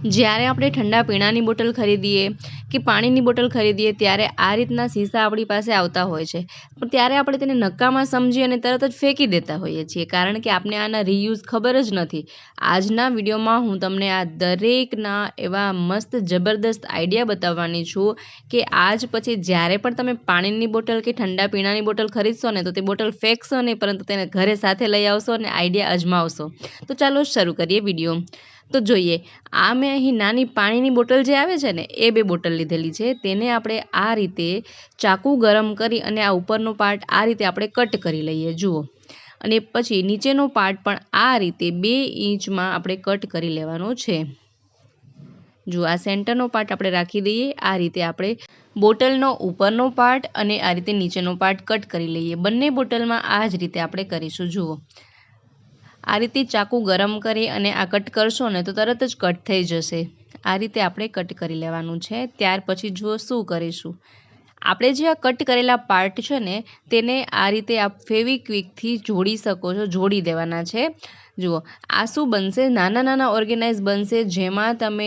જ્યારે આપણે ઠંડા પીણાની બોટલ ખરીદીએ કે પાણીની બોટલ ખરીદીએ ત્યારે આ રીતના શીશા આપણી પાસે આવતા હોય છે, પણ ત્યારે આપણે તેને નકામા સમજી અને તરત જ ફેંકી દેતા હોઈએ છીએ, કારણ કે આપણે આના રીયુઝ ખબર જ નથી. આજના વિડીયોમાં હું તમને આ દરેકના એવા મસ્ત જબરદસ્ત આઈડિયા બતાવવાની છું કે આજ પછી જ્યારે પણ તમે પાણીની બોટલ કે ઠંડા પીણાની બોટલ ખરીદશો ને તો તે બોટલ ફેંકશો નહીં, પરંતુ તેને ઘરે સાથે લઈ આવશો અને આઈડિયા અજમાવશો. તો ચાલો શરૂ કરીએ વિડીયો. તો જોઈએ, આ મેં અહીં નાની પાણીની બોટલ જે આવે છે ને એ 2 બોટલ લીધેલી છે. તેને આપણે આ રીતે ચાકુ ગરમ કરી અને આ ઉપરનો પાર્ટ આ રીતે આપણે કટ કરી લઈએ, જુઓ. અને પછી નીચેનો પાર્ટ પણ આ રીતે 2 ઇંચમાં આપણે કટ કરી લેવાનો છે. જુઓ, આ સેન્ટરનો પાર્ટ આપણે રાખી દઈએ. આ રીતે આપણે બોટલનો ઉપરનો પાર્ટ અને આ રીતે નીચેનો પાર્ટ કટ કરી લઈએ. બંને બોટલમાં આ જ રીતે આપણે કરીશું. જુઓ, આ રીતે ચાકુ ગરમ કરી અને આ કટ કરશો ને તો તરત જ કટ થઈ જશે. આ રીતે આપણે કટ કરી લેવાનું છે. ત્યાર પછી જુઓ શું કરીશું, આપણે જે આ કટ કરેલા પાર્ટ છે ને તેને આ રીતે આપ ફેવિક્વિકથી જોડી શકો છો, જોડી દેવાના છે. જુઓ, આ શું બનશે, નાના નાના ઓર્ગેનાઇઝ બનશે, જેમાં તમે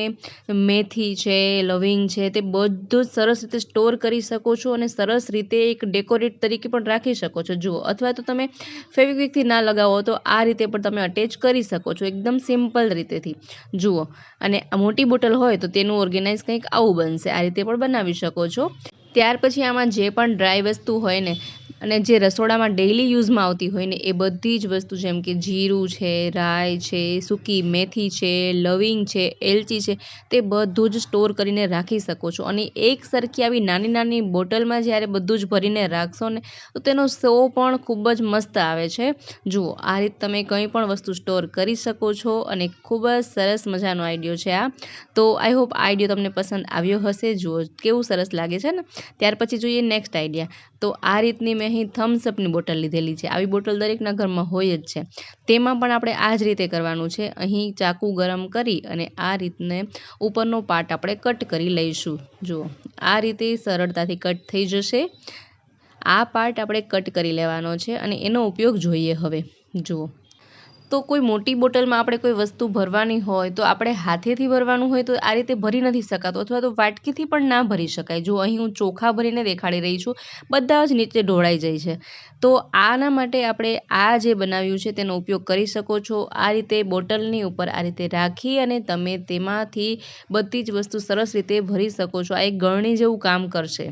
મેથી છે, લવિંગ છે, તે બધું જ સરસ રીતે સ્ટોર કરી શકો છો અને સરસ રીતે એક ડેકોરેટ તરીકે પણ રાખી શકો છો. જુઓ, અથવા તો તમે ફેવિક્વિકથી ના લગાવો તો આ રીતે પણ તમે અટેચ કરી શકો છો, એકદમ સિમ્પલ રીતેથી. જુઓ, અને મોટી બોટલ હોય તો તેનું ઓર્ગેનાઇઝ કંઈક આવું બનશે. આ રીતે પણ બનાવી શકો છો. ત્યાર પછી આમાં જે પણ ડ્રાય વસ્તુ હોય ને અને જે રસોડામાં ડેઇલી યુઝમાં આવતી હોય ને એ બધી જ વસ્તુ, જેમ કે જીરું છે, રાઈ છે, સૂકી મેથી છે, લવિંગ છે, એલચી છે, તે બધું જ સ્ટોર કરીને રાખી શકો છો. અને એક સરખી આવી નાની નાની બોટલમાં જ્યારે બધું જ ભરીને રાખશો ને તો તેનો શો પણ ખૂબ જ મસ્ત આવે છે. જુઓ, આ રીતે તમે કંઈ પણ વસ્તુ સ્ટોર કરી શકો છો અને ખૂબ જ સરસ મજાનો આઈડિયો છે આ. તો આઈ હોપ આ આઈડિયો તમને પસંદ આવ્યો હશે. જુઓ કેવું સરસ લાગે છે ને. ત્યાર પછી જોઈએ નેક્સ્ટ આઈડિયા. તો આ રીતની મેં અહીં થમ્સઅપની બોટલ લીધેલી છે. આવી બોટલ દરેકના ઘરમાં હોય જ છે. તેમાં પણ આપણે આ જ રીતે કરવાનું છે. અહીં ચાકુ ગરમ કરી અને આ રીતને ઉપરનો પાર્ટ આપણે કટ કરી લઈશું. જુઓ, આ રીતે સરળતાથી કટ થઈ જશે. આ પાર્ટ આપણે કટ કરી લેવાનો છે અને એનો ઉપયોગ જોઈએ હવે. જુઓ, તો કોઈ મોટી બોટલમાં આપણે કોઈ વસ્તુ ભરવાની હોય તો આપણે હાથેથી ભરવાનું હોય તો આ રીતે ભરી નથી શકાતું, અથવા તો વાટકીથી પણ ના ભરી શકાય. જો અહીં હું ચોખા ભરીને દેખાડી રહી છું, બધા જ નીચે ઢોળાઈ જાય છે. તો આના માટે આપણે આ જે બનાવ્યું છે તેનો ઉપયોગ કરી શકો છો. આ રીતે બોટલની ઉપર આ રીતે રાખી અને તમે તેમાંથી બધી જ વસ્તુ સરસ રીતે ભરી શકો છો. આ એક ગળણી જેવું કામ કરશે.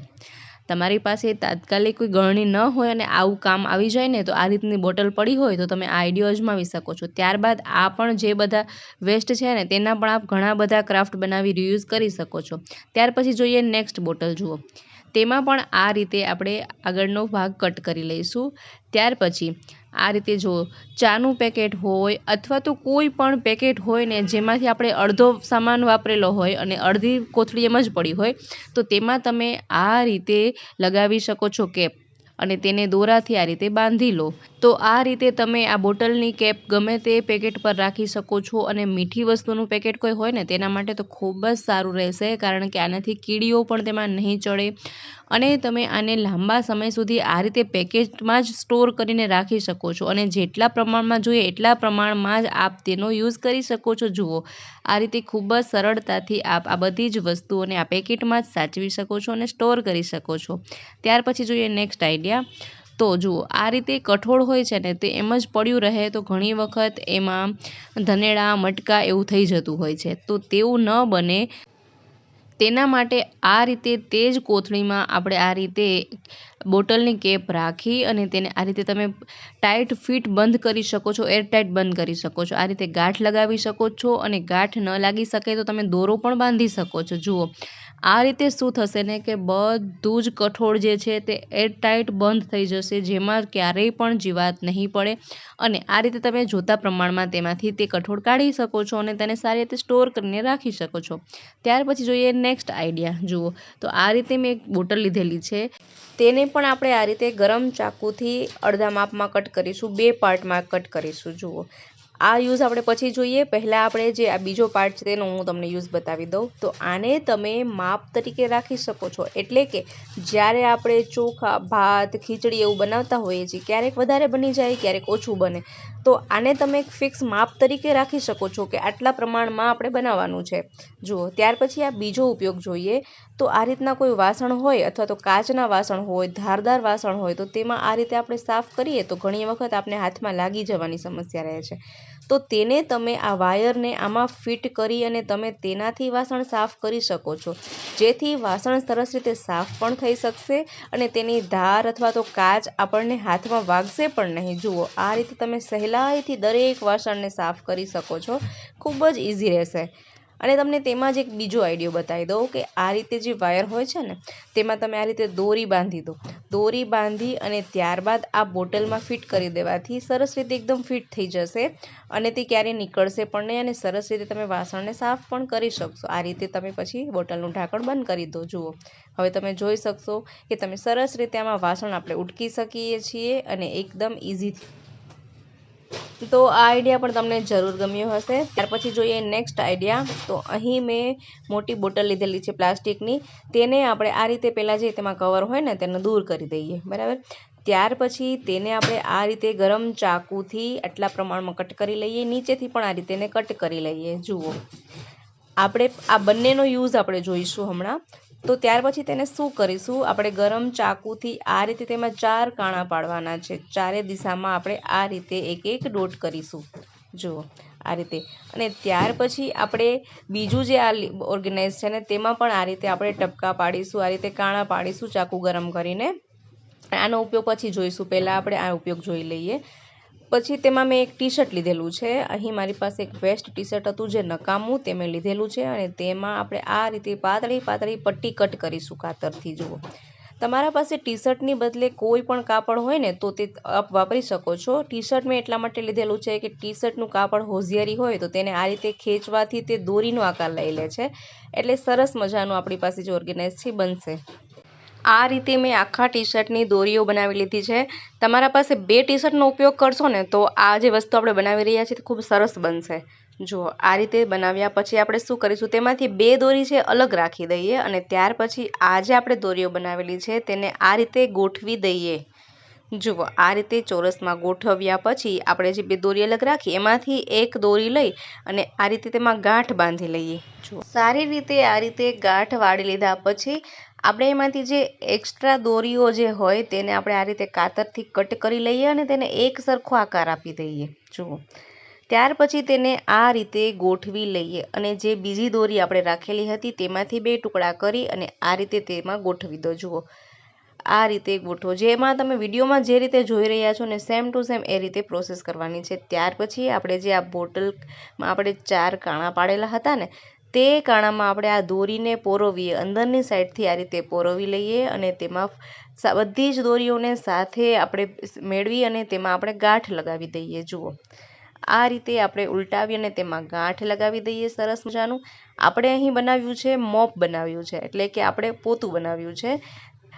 તમારી પાસે તાત્કાલિક કોઈ ગળણી ન હોય અને આવું કામ આવી જાય ને તો આ રીતની બોટલ પડી હોય તો તમે આ આઈડિયો અજમાવી શકો છો. ત્યારબાદ આ પણ જે બધા વેસ્ટ છે ને તેના પણ આપ ઘણા બધા ક્રાફ્ટ બનાવી રિયુઝ કરી શકો છો. ત્યાર પછી જોઈએ નેક્સ્ટ બોટલ. જુઓ, તેમાં પણ આ રીતે આપણે આગળનો ભાગ કટ કરી લઈશું. ત્યાર પછી આ રીતે જુઓ, ચાનું પેકેટ હોય અથવા તો કોઈ પણ પેકેટ હોય ને જેમાંથી આપણે અડધો સામાન વાપરેલો હોય અને અડધી કોથળી એમ જ પડી હોય તો તેમાં તમે આ રીતે લગાવી શકો છો કેપ, અને તેને દોરાથી આ રીતે બાંધી લો. તો આ રીતે તમે આ બોટલની કેપ ગમે તે પેકેટ પર રાખી શકો છો. અને મીઠી વસ્તુનું પેકેટ કોઈ હોય ને તેના માટે તો ખૂબ જ સારું રહેશે, કારણ કે આનાથી કીડીઓ પણ તેમાં નહીં ચડે અને તમે આને લાંબા સમય સુધી આ રીતે પેકેટમાં જ સ્ટોર કરીને રાખી શકો છો. અને જેટલા પ્રમાણમાં જોઈએ એટલા પ્રમાણમાં જ આપ તેનો યુઝ કરી શકો છો. જુઓ, આ રીતે ખૂબ જ સરળતાથી આપ આ બધી જ વસ્તુઓને આ પેકેટમાં જ સાચવી શકો છો અને સ્ટોર કરી શકો છો. ત્યાર પછી જોઈએ નેક્સ્ટ આઈડિયા. તો જુઓ, આ રીતે કઠોળ હોય છે ને તે એમ જ પડ્યું રહે તો ઘણી વખત એમાં ધનેડા, મટકા એવું થઈ જતું હોય છે. તો તેવું ન બને તેના માટે આ રીતે તે જ કોથળીમાં આપણે આ રીતે બોટલની કેપ રાખી અને તેને આ રીતે તમે ટાઈટ ફિટ બંધ કરી શકો છો, એરટાઈટ બંધ કરી શકો છો. આ રીતે ગાંઠ લગાવી શકો છો અને ગાંઠ ન લાગી શકે તો તમે દોરો પણ બાંધી શકો છો. જુઓ, આ રીતે શું થશે ને કે બધું જ કઠોળ જે છે તે એરટાઈટ બંધ થઈ જશે, જેમાં ક્યારેય પણ જીવાત નહીં પડે. અને આ રીતે તમે જોતા પ્રમાણમાં તેમાંથી તે કઠોળ કાઢી શકો છો અને તેને સારી રીતે સ્ટોર કરીને રાખી શકો છો. ત્યાર પછી જોઈએ નેક્સ્ટ આઈડિયા. જુઓ, તો આ રીતે મેં એક બોટલ લીધેલી છે. તેને પણ આપણે આ રીતે ગરમ ચાકુથી અડધા માપમાં કટ કરીશું, 2 પાર્ટમાં કટ કરીશું. જુઓ, આ યુઝ આપણે પછી જોઈએ. પહેલાં આપણે જે આ બીજો પાર્ટ છે તેનો હું તમને યુઝ બતાવી દઉં. તો આને તમે માપ તરીકે રાખી શકો છો. એટલે કે જ્યારે આપણે ચોખા, ભાત, ખીચડી એવું બનાવતા હોઈએ છીએ, ક્યારેક વધારે બની જાય, ક્યારેક ઓછું બને, તો આને તમે એક ફિક્સ માપ તરીકે રાખી શકો છો કે આટલા પ્રમાણમાં આપણે બનાવવાનું છે. જુઓ, ત્યાર પછી આ બીજો ઉપયોગ જોઈએ. તો આ રીતના કોઈ વાસણ હોય અથવા તો કાચના વાસણ હોય, ધારદાર વાસણ હોય, તો તેમાં આ રીતે આપણે સાફ કરીએ તો ઘણી વખત આપણે હાથમાં લાગી જવાની સમસ્યા રહે છે. તો તેને તમે આ વાયરને આમાં ફિટ કરી અને તમે તેનાથી વાસણ સાફ કરી શકો છો, જેથી વાસણ સરસ રીતે સાફ પણ થઈ શકશે અને તેની ધાર અથવા તો કાચ આપણને હાથમાં વાગશે પણ નહીં. જુઓ, આ રીતે તમે સહેલાઈથી દરેક વાસણને સાફ કરી શકો છો. ખૂબ જ ઇઝી રહેશે. અને તમને તેમાં જ એક બીજો આઈડિયો બતાવી દઉં કે આ રીતે જે વાયર હોય છે ને, તેમાં તમે આ રીતે દોરી બાંધી દો. દોરી બાંધી અને ત્યારબાદ આ બોટલમાં ફિટ કરી દેવાથી સરસ રીતે એકદમ ફિટ થઈ જશે અને તે ક્યારેય નીકળશે પણ નહીં અને સરસ રીતે તમે વાસણને સાફ પણ કરી શકશો. આ રીતે તમે પછી બોટલનું ઢાંકણ બંધ કરી દો. જુઓ, હવે તમે જોઈ શકશો કે તમે સરસ રીતે આમાં વાસણ આપણે ઉટકી શકીએ છીએ અને એકદમ ઇઝીથી. તો આ આઈડિયા પણ તમને જરૂર ગમ્યો હશે. ત્યાર પછી જોઈએ નેક્સ્ટ આઈડિયા. તો અહીં મેં મોટી બોટલ લીધેલી છે પ્લાસ્ટિકની. તેને આપણે આ રીતે પહેલાં જે તેમાં કવર હોય ને તેને દૂર કરી દઈએ, બરાબર. ત્યાર પછી તેને આપણે આ રીતે ગરમ ચાકુથી આટલા પ્રમાણમાં કટ કરી લઈએ. નીચેથી પણ આ રીતે કટ કરી લઈએ. જુઓ, આપણે આ બંનેનો યુઝ આપણે જોઈશું હમણાં. તો ત્યાર પછી તેને શું કરીશું, આપણે ગરમ ચાકુથી આ રીતે તેમાં 4 કાણા પાડવાના છે. ચારે દિશામાં આપણે આ રીતે એક એક ડોટ કરીશું. જુઓ, આ રીતે. અને ત્યાર પછી આપણે બીજું જે આ ઓર્ગેનાઇઝ છે ને તેમાં પણ આ રીતે આપણે ટપકા પાડીશું, આ રીતે કાણા પાડીશું ચાકુ ગરમ કરીને. આનો ઉપયોગ પછી જોઈશું. પહેલાં આપણે આ ઉપયોગ જોઈ લઈએ. પછી તેમાં મેં એક ટી-શર્ટ લીધેલું છે. અહીં મારી પાસે એક વેસ્ટ ટી-શર્ટ હતું જે નકામું, તે મેં લીધેલું છે અને તેમાં આપણે આ રીતે પાતળી પાતળી પટ્ટી કટ કરીશું કાતરથી. જુઓ, તમારા પાસે ટી-શર્ટની બદલે કોઈ પણ કાપડ હોય ને તો તે આપ વાપરી શકો છો. ટી-શર્ટ મેં એટલા માટે લીધેલું છે કે ટી-શર્ટનું કાપડ હોશિયારી હોય તો તેને આ રીતે ખેંચવાથી તે દોરીનો આકાર લઈ લે છે, એટલે સરસ મજાનું આપણી પાસે જે ઓર્ગેનાઇઝ છે બનશે. આ રીતે મેં આખા ટી-શર્ટની દોરીઓ બનાવી લીધી છે. તમારા પાસે 2 ટી-શર્ટનો ઉપયોગ કરશો ને તો આ જે વસ્તુ આપણે બનાવી રહ્યા છીએ તે ખૂબ સરસ બનશે. જુઓ, આ રીતે બનાવ્યા પછી આપણે શું કરીશું, તેમાંથી 2 દોરી છે અલગ રાખી દઈએ અને ત્યાર પછી આ જે આપણે દોરીઓ બનાવેલી છે તેને આ રીતે ગોઠવી દઈએ. જુઓ, આ રીતે ચોરસમાં ગોઠવ્યા પછી આપણે જે 2 દોરી અલગ રાખી એમાંથી એક દોરી લઈ અને આ રીતે તેમાં ગાંઠ બાંધી લઈએ. જુઓ, સારી રીતે આ રીતે ગાંઠ વાળી લીધા પછી આપણે એમાંથી જે એક્સ્ટ્રા દોરીઓ જે હોય તેને આપણે આ રીતે કાતરથી કટ કરી લઈએ અને તેને એક સરખો આકાર આપી દઈએ. જુઓ, ત્યાર પછી તેને આ રીતે ગોઠવી લઈએ અને જે બીજી દોરી આપણે રાખેલી હતી તેમાંથી 2 ટુકડા કરી અને આ રીતે તેમાં ગોઠવી દો. જુઓ, આ રીતે ગોઠવો. જેમાં તમે વિડીયોમાં જે રીતે જોઈ રહ્યા છો ને સેમ ટુ સેમ એ રીતે પ્રોસેસ કરવાની છે. ત્યાર પછી આપણે જે આ બોટલમાં આપણે 4 કાણા પાડેલા હતા ને તે કાણામાં આપણે આ દોરીને પોરવીએ. અંદરની સાઈડથી આ રીતે પોરવી લઈએ અને તેમાં બધી જ દોરીઓને સાથે આપણે મેળવી અને તેમાં આપણે ગાંઠ લગાવી દઈએ. જુઓ, આ રીતે આપણે ઉલટાવી અને તેમાં ગાંઠ લગાવી દઈએ. સરસ મજાનું આપણે અહીં બનાવ્યું છે મોપ બનાવ્યું છે, એટલે કે આપણે પોતું બનાવ્યું છે.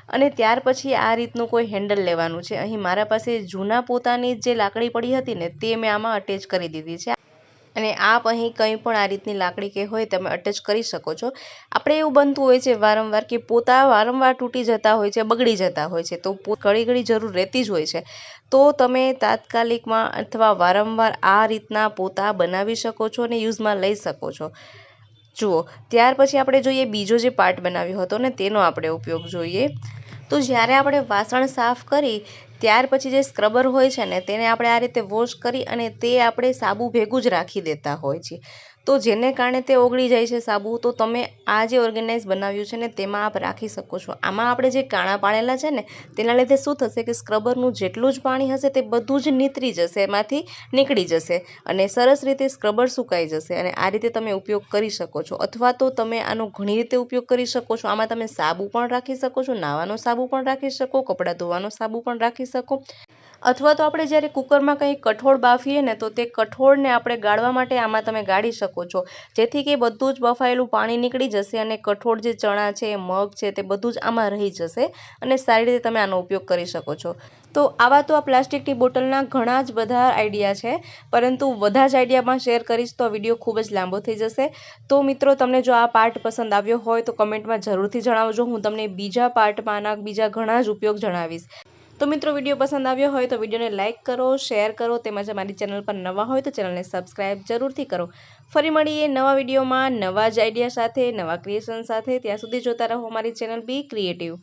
અને ત્યાર પછી આ રીતનું કોઈ હેન્ડલ લેવાનું છે. અહીં મારા પાસે જૂના પોતાની જે લાકડી પડી હતી ને તે મેં આમાં અટેચ કરી દીધી છે અને આપ અહીં કંઈ પણ આ રીતની લાકડી કે હોય તમે અટેચ કરી શકો છો. આપણે એવું બનતું હોય છે વારંવાર કે પોતા વારંવાર તૂટી જતા હોય છે, બગડી જતા હોય છે, તો ઘડી ઘડી જરૂર રહેતી જ હોય છે. તો તમે તાત્કાલિકમાં અથવા વારંવાર આ રીતના પોતા બનાવી શકો છો અને યુઝમાં લઈ શકો છો. જુઓ, ત્યાર પછી આપણે જોઈએ બીજો જે પાર્ટ બનાવ્યો હતો ને તેનો આપણે ઉપયોગ જોઈએ. તો જ્યારે આપણે વાસણ સાફ કરી ત્યાર પછી જે સ્ક્રબર હોય છે ને તેને આપણે આ રીતે વોશ કરી અને તે આપણે સાબુ ભેગું જ રાખી દેતા હોય છે. તો જેને કારણે તે ઓગળી જાય છે સાબુ. તો તમે આ જે ઓર્ગેનાઇઝ બનાવ્યું છે ને તેમાં આપ રાખી શકો છો. આમાં આપણે જે કાણા પાડેલા છે ને તેના લીધે શું થશે કે સ્ક્રબરનું જેટલું જ પાણી હશે તે બધું જ નીતરી જશે, એમાંથી નીકળી જશે અને સરસ રીતે સ્ક્રબર સુકાઈ જશે અને આ રીતે તમે ઉપયોગ કરી શકો છો. અથવા તો તમે આનો ઘણી રીતે ઉપયોગ કરી શકો છો. આમાં તમે સાબુ પણ રાખી શકો છો, નાવાનો સાબુ પણ રાખી શકો, કપડાં ધોવાનો સાબુ પણ રાખી શકો અથવા તો આપણે જ્યારે કુકરમાં કંઈ કઠોળ બાફીએ ને તો તે કઠોળને આપણે ગાળવા માટે આમાં તમે ગાળી શકો છો, જેથી કે બધું જ બફાયેલું પાણી નીકળી જશે અને કઠોળ જે ચણા છે, મગ છે, તે બધું જ આમાં રહી જશે અને સારી રીતે તમે આનો ઉપયોગ કરી શકો છો. તો આવા તો આ પ્લાસ્ટિકની બોટલના ઘણા જ બધા આઈડિયા છે, પરંતુ બધા જ આઈડિયામાં શેર કરીશ તો વિડીયો ખૂબ જ લાંબો થઈ જશે. તો મિત્રો, તમને જો આ પાર્ટ પસંદ આવ્યો હોય તો કમેન્ટમાં જરૂરથી જણાવજો. હું તમને બીજા પાર્ટમાં આના બીજા ઘણા જ ઉપયોગ જણાવીશ. તો મિત્રો, વિડીયો પસંદ આવ્યો હોય તો વિડીયોને લાઇક કરો, શેર કરો, તેમજ અમારી ચેનલ પર નવા હોય તો ચેનલને સબસ્ક્રાઇબ જરૂરથી કરો. ફરી મળીએ નવા વિડીયોમાં નવા જ આઈડિયા સાથે, નવા ક્રિએશન સાથે. ત્યાં સુધી જોતા રહો અમારી ચેનલ બી ક્રિએટિવ.